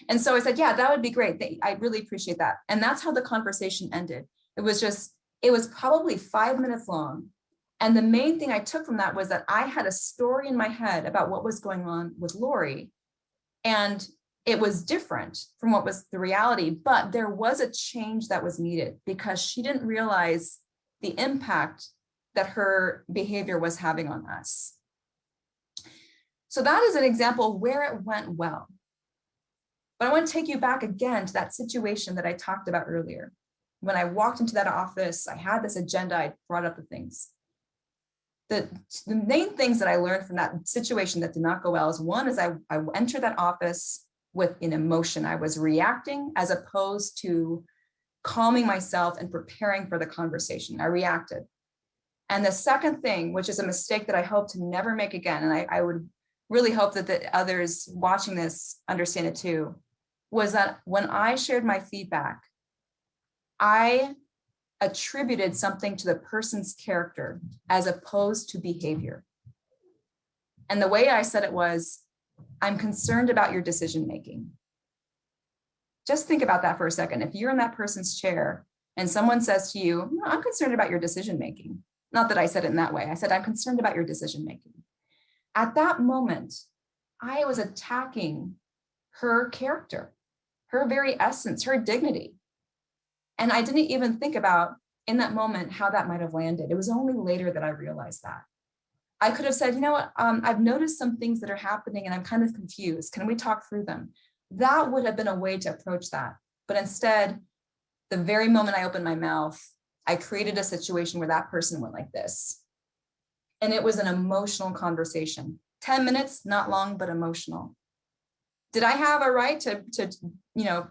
And so I said, yeah, that would be great. I really appreciate that. And that's how the conversation ended. It was probably 5 minutes long. And the main thing I took from that was that I had a story in my head about what was going on with Lori. And it was different from what was the reality, but there was a change that was needed because she didn't realize the impact that her behavior was having on us. So that is an example of where it went well. But I want to take you back again to that situation that I talked about earlier. When I walked into that office, I had this agenda, I brought up the things. The main things that I learned from that situation that did not go well is, one is I entered that office with an emotion. I was reacting as opposed to calming myself and preparing for the conversation. I reacted. And the second thing, which is a mistake that I hope to never make again, and I would really hope that the others watching this understand it too, was that when I shared my feedback, I attributed something to the person's character as opposed to behavior. And the way I said it was, I'm concerned about your decision-making. Just think about that for a second. If you're in that person's chair and someone says to you, no, I'm concerned about your decision-making. Not that I said it in that way. I said, I'm concerned about your decision-making. At that moment, I was attacking her character, her very essence, her dignity. And I didn't even think about in that moment how that might have landed. It was only later that I realized that. I could have said, you know what, I've noticed some things that are happening and I'm kind of confused. Can we talk through them? That would have been a way to approach that. But instead, the very moment I opened my mouth, I created a situation where that person went like this. And it was an emotional conversation. 10 minutes, not long, but emotional. Did I have a right to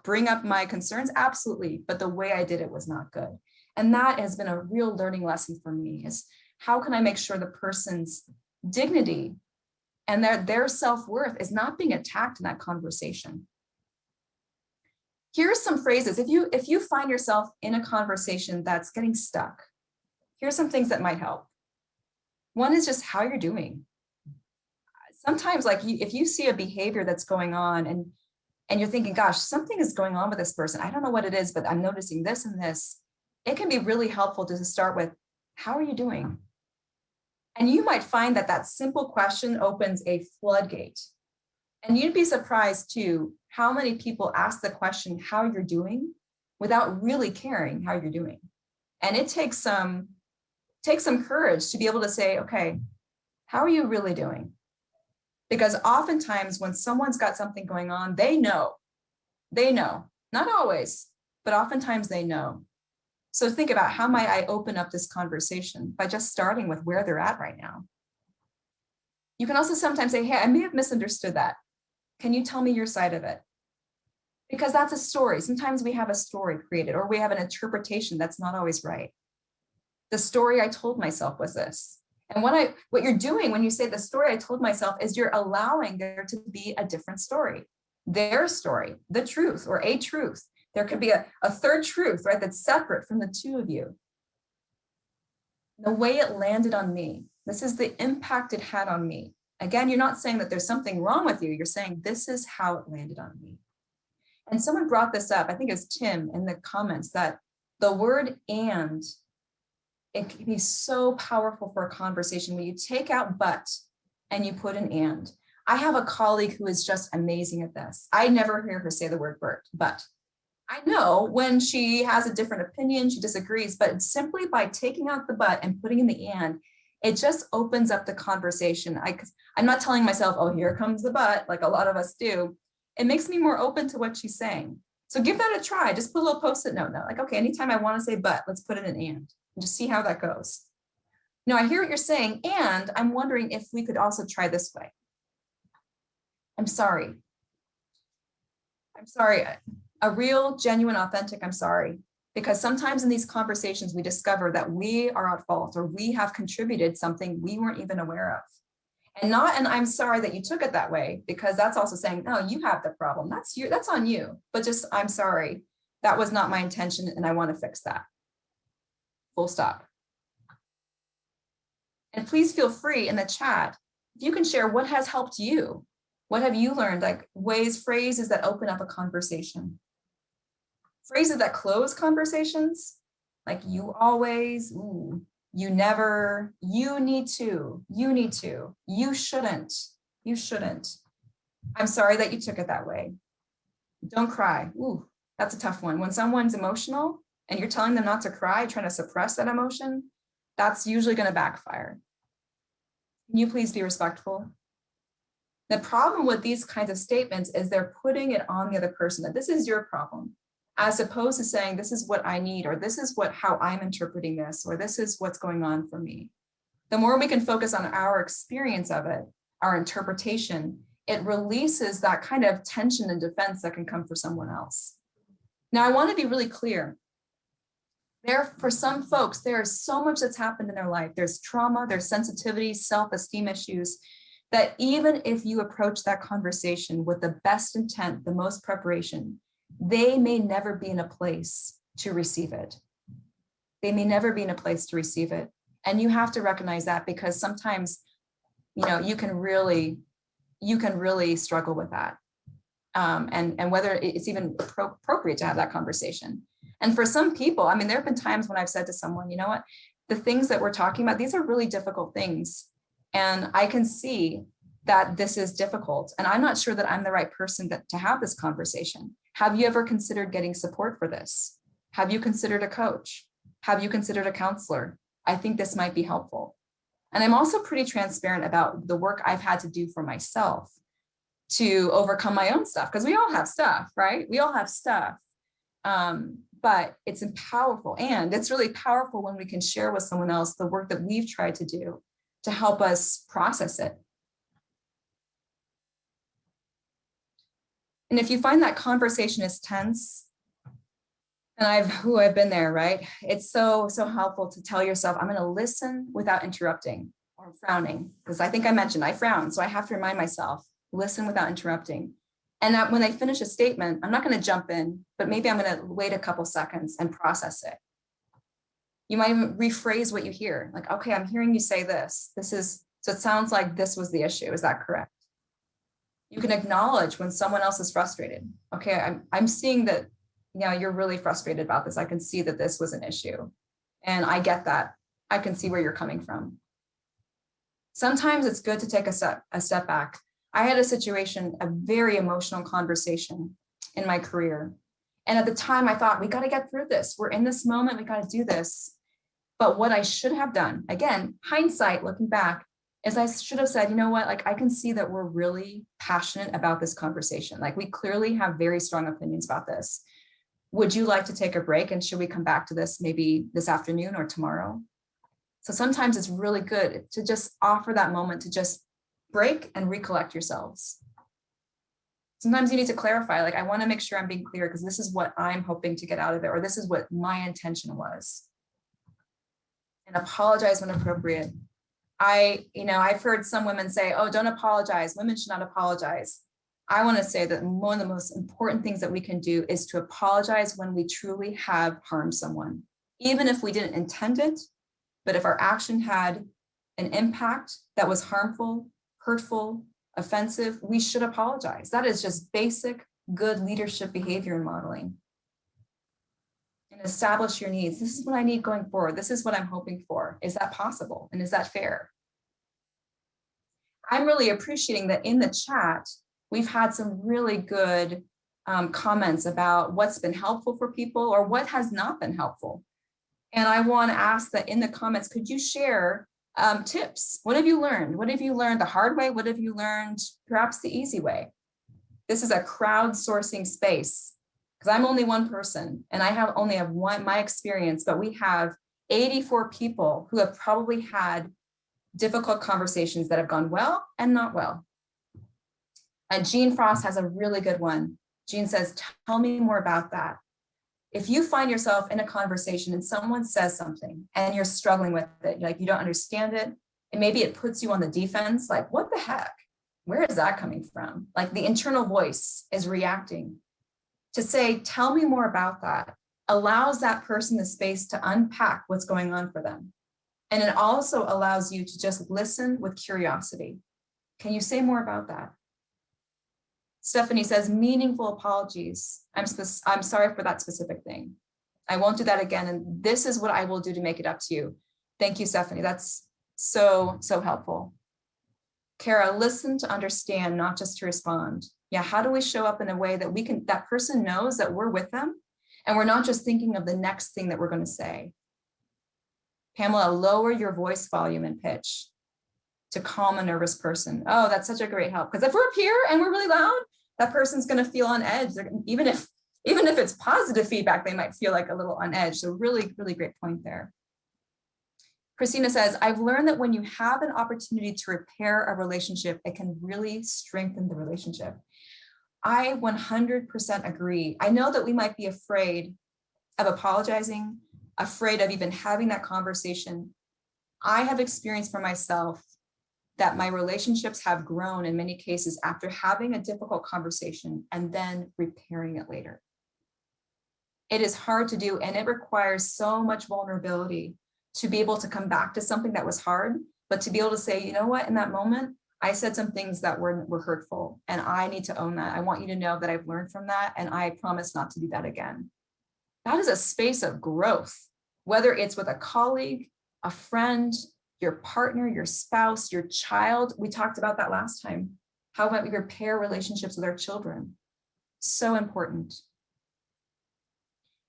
bring up my concerns? Absolutely. But the way I did it was not good. And that has been a real learning lesson for me, is how can I make sure the person's dignity and their self-worth is not being attacked in that conversation. Here's some phrases. If you find yourself in a conversation that's getting stuck, here's some things that might help. One is just how you're doing. Sometimes, like, if you see a behavior that's going on and you're thinking, gosh, something is going on with this person. I don't know what it is, but I'm noticing this and this. It can be really helpful to start with, how are you doing? And you might find that that simple question opens a floodgate. And you'd be surprised too, how many people ask the question, how you're doing, without really caring how you're doing. And it takes some courage to be able to say, okay, how are you really doing? Because oftentimes when someone's got something going on, they know, not always, but oftentimes they know. So think about, how might I open up this conversation by just starting with where they're at right now. You can also sometimes say, hey, I may have misunderstood that. Can you tell me your side of it? Because that's a story. Sometimes we have a story created, or we have an interpretation that's not always right. The story I told myself was this. And what you're doing when you say the story I told myself is you're allowing there to be a different story, their story, the truth, or a truth. There could be a third truth, right, that's separate from the two of you. The way it landed on me, this is the impact it had on me. Again, you're not saying that there's something wrong with you. You're saying this is how it landed on me. And someone brought this up, I think it was Tim in the comments, that the word "and," it can be so powerful for a conversation when you take out "but" and you put an "and." I have a colleague who is just amazing at this. I never hear her say the word "but." I know when she has a different opinion, she disagrees, but simply by taking out the "but" and putting in the "and," it just opens up the conversation. I'm not telling myself, oh, here comes the "but," like a lot of us do. It makes me more open to what she's saying. So give that a try. Just put a little Post-it note now. Like, okay, anytime I want to say "but," let's put in an "and" just see how that goes. Now, I hear what you're saying, and I'm wondering if we could also try this way. I'm sorry. I'm sorry. A real, genuine, authentic, I'm sorry. Because sometimes in these conversations, we discover that we are at fault, or we have contributed something we weren't even aware of. And I'm sorry that you took it that way, because that's also saying, no, you have the problem. That's on you. But just, I'm sorry. That was not my intention, and I want to fix that. Full stop. And please feel free in the chat, if you can share what has helped you. What have you learned? Like phrases that open up a conversation. Phrases that close conversations, like "you always," "ooh," "you never," "you need to," "you shouldn't," "I'm sorry that you took it that way," "don't cry." Ooh, that's a tough one. When someone's emotional and you're telling them not to cry, trying to suppress that emotion, that's usually going to backfire. Can you please be respectful? The problem with these kinds of statements is they're putting it on the other person, that this is your problem, as opposed to saying, this is what I need, or this is how I'm interpreting this, or this is what's going on for me. The more we can focus on our experience of it, our interpretation, it releases that kind of tension and defense that can come for someone else. Now, I want to be really clear. For some folks, there is so much that's happened in their life. There's trauma, there's sensitivity, self-esteem issues, that even if you approach that conversation with the best intent, the most preparation, they may never be in a place to receive it. They may never be in a place to receive it. And you have to recognize that, because sometimes, you can really struggle with that. And whether it's even appropriate to have that conversation. And for some people, I mean, there have been times when I've said to someone, you know what, the things that we're talking about, these are really difficult things. And I can see that this is difficult. And I'm not sure that I'm the right person to have this conversation. Have you ever considered getting support for this? Have you considered a coach? Have you considered a counselor? I think this might be helpful. And I'm also pretty transparent about the work I've had to do for myself to overcome my own stuff, because we all have stuff, right? We all have stuff. But it's powerful, and it's really powerful when we can share with someone else the work that we've tried to do to help us process it. And if you find that conversation is tense, and I've been there, right? It's so helpful to tell yourself, I'm going to listen without interrupting or frowning, because I think I mentioned I frown, so I have to remind myself, listen without interrupting. And that when I finish a statement, I'm not going to jump in, but maybe I'm going to wait a couple seconds and process it. You might even rephrase what you hear, like, okay, I'm hearing you say this. So it sounds like this was the issue. Is that correct? You can acknowledge when someone else is frustrated. Okay, I'm seeing that, you're really frustrated about this. I can see that this was an issue. And I get that. I can see where you're coming from. Sometimes it's good to take a step back. I had a situation, a very emotional conversation in my career. And at the time I thought, we got to get through this. We're in this moment, we got to do this. But what I should have done, again, hindsight, looking back, is I should have said, you know what, like, I can see that we're really passionate about this conversation. Like, we clearly have very strong opinions about this. Would you like to take a break? And should we come back to this maybe this afternoon or tomorrow? So sometimes it's really good to just offer that moment to just break and recollect yourselves. Sometimes you need to clarify, like, I want to make sure I'm being clear because this is what I'm hoping to get out of it, or this is what my intention was. And apologize when appropriate. I've heard some women say, oh, don't apologize. Women should not apologize. I want to say that one of the most important things that we can do is to apologize when we truly have harmed someone, even if we didn't intend it. But if our action had an impact that was harmful, hurtful, offensive, we should apologize. That is just basic good leadership behavior and modeling. And establish your needs. This is what I need going forward. This is what I'm hoping for. Is that possible? And is that fair? I'm really appreciating that in the chat, we've had some really good comments about what's been helpful for people or what has not been helpful. And I want to ask that in the comments, could you share tips? What have you learned? What have you learned the hard way? What have you learned perhaps the easy way? This is a crowdsourcing space because I'm only one person and I only have my experience, but we have 84 people who have probably had difficult conversations that have gone well and not well. And Jean Frost has a really good one. Jean says, tell me more about that. If you find yourself in a conversation and someone says something and you're struggling with it, like you don't understand it, and maybe it puts you on the defense, like, what the heck? Where is that coming from? Like the internal voice is reacting. To say, tell me more about that, allows that person the space to unpack what's going on for them. And it also allows you to just listen with curiosity. Can you say more about that? Stephanie says, meaningful apologies. I'm sorry for that specific thing. I won't do that again. And this is what I will do to make it up to you. Thank you, Stephanie. That's so helpful. Kara, listen to understand, not just to respond. Yeah, how do we show up in a way that that person knows that we're with them and we're not just thinking of the next thing that we're going to say. Pamela, lower your voice volume and pitch to calm a nervous person. Oh, that's such a great help. Because if we're up here and we're really loud, that person's going to feel on edge. Even if it's positive feedback, they might feel like a little on edge. So really, really great point there. Christina says, I've learned that when you have an opportunity to repair a relationship, it can really strengthen the relationship. I 100% agree. I know that we might be afraid of apologizing, afraid of even having that conversation. I have experienced for myself that my relationships have grown in many cases after having a difficult conversation and then repairing it later. It is hard to do, and it requires so much vulnerability to be able to come back to something that was hard, but to be able to say, you know what, in that moment, I said some things that were hurtful, and I need to own that. I want you to know that I've learned from that, and I promise not to do that again. That is a space of growth, whether it's with a colleague, a friend, your partner, your spouse, your child. We talked about that last time. How about we repair relationships with our children? So important.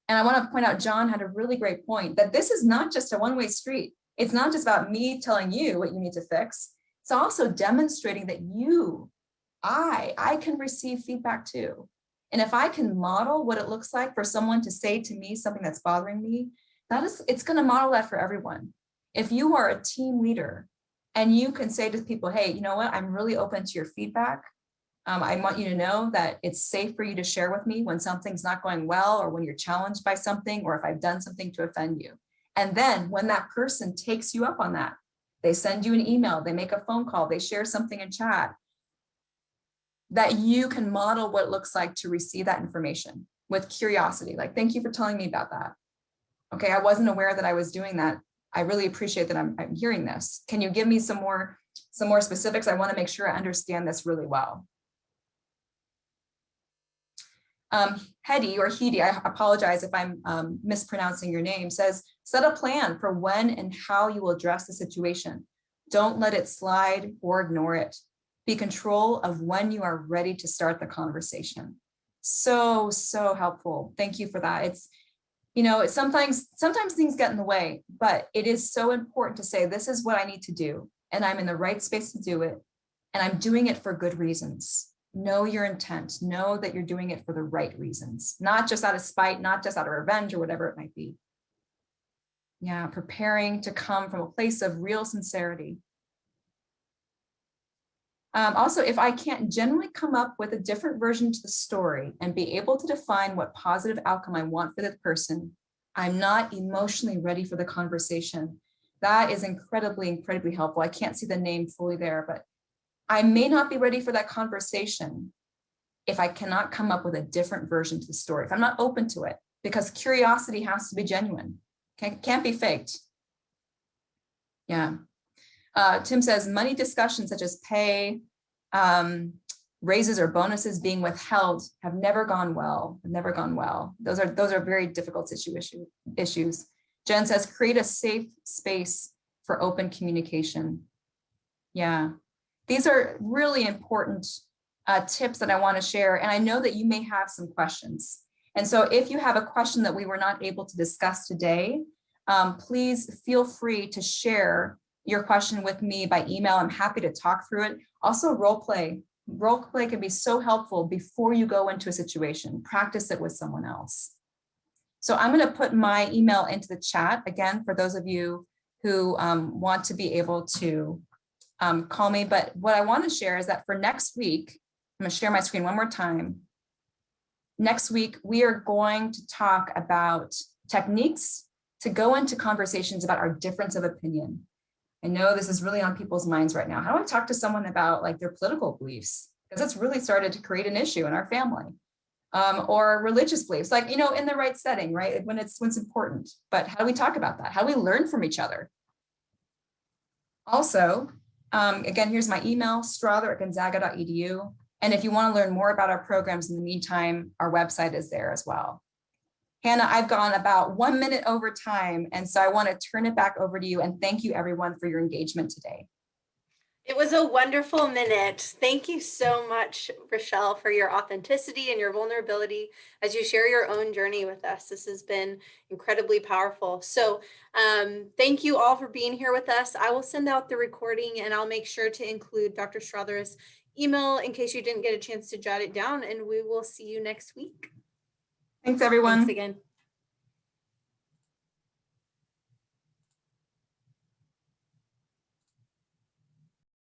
And I want to point out, John had a really great point that this is not just a one-way street. It's not just about me telling you what you need to fix. It's also demonstrating that I can receive feedback too. And if I can model what it looks like for someone to say to me something that's bothering me, it's going to model that for everyone. If you are a team leader and you can say to people, hey, you know what, I'm really open to your feedback. I want you to know that it's safe for you to share with me when something's not going well, or when you're challenged by something, or if I've done something to offend you. And then when that person takes you up on that, they send you an email, they make a phone call, they share something in chat, that you can model what it looks like to receive that information with curiosity. Like, thank you for telling me about that. Okay, I wasn't aware that I was doing that. I really appreciate that I'm hearing this. Can you give me some more specifics? I want to make sure I understand this really well. Hedy or Hedy, I apologize if I'm mispronouncing your name, says, set a plan for when and how you will address the situation. Don't let it slide or ignore it. Be control of when you are ready to start the conversation. So helpful. Thank you for that. It's, you know, sometimes things get in the way, but it is so important to say, this is what I need to do, and I'm in the right space to do it, and I'm doing it for good reasons. Know your intent. Know that you're doing it for the right reasons, not just out of spite, not just out of revenge or whatever it might be. Yeah, preparing to come from a place of real sincerity. Also, if I can't generally come up with a different version to the story and be able to define what positive outcome I want for the person, I'm not emotionally ready for the conversation. That is incredibly helpful. I can't see the name fully there, but I may not be ready for that conversation if I cannot come up with a different version to the story, if I'm not open to it, because curiosity has to be genuine. Can't be faked. Yeah. Tim says, money discussions such as pay, raises or bonuses being withheld have never gone well. Those are very difficult issues. Jen says, create a safe space for open communication. Yeah. These are really important tips that I want to share. And I know that you may have some questions. And so if you have a question that we were not able to discuss today, please feel free to share your question with me by email. I'm happy to talk through it. Also, role play. Role play can be so helpful before you go into a situation. Practice it with someone else. So I'm going to put my email into the chat again for those of you who want to be able to call me. But what I want to share is that for next week, I'm going to share my screen one more time. Next week, we are going to talk about techniques to go into conversations about our difference of opinion. I know this is really on people's minds right now. How do I talk to someone about like their political beliefs? Because it's really started to create an issue in our family. Or religious beliefs, like, you know, in the right setting, right? When it's important. But how do we talk about that? How do we learn from each other? Also, again, here's my email, strother@gonzaga.edu. And if you want to learn more about our programs in the meantime, our website is there as well. Hannah, I've gone about 1 minute over time. And so I want to turn it back over to you, and thank you everyone for your engagement today. It was a wonderful minute. Thank you so much, Rochelle, for your authenticity and your vulnerability as you share your own journey with us. This has been incredibly powerful. So thank you all for being here with us. I will send out the recording, and I'll make sure to include Dr. Strother's email in case you didn't get a chance to jot it down, and we will see you next week. Thanks, everyone. Thanks again.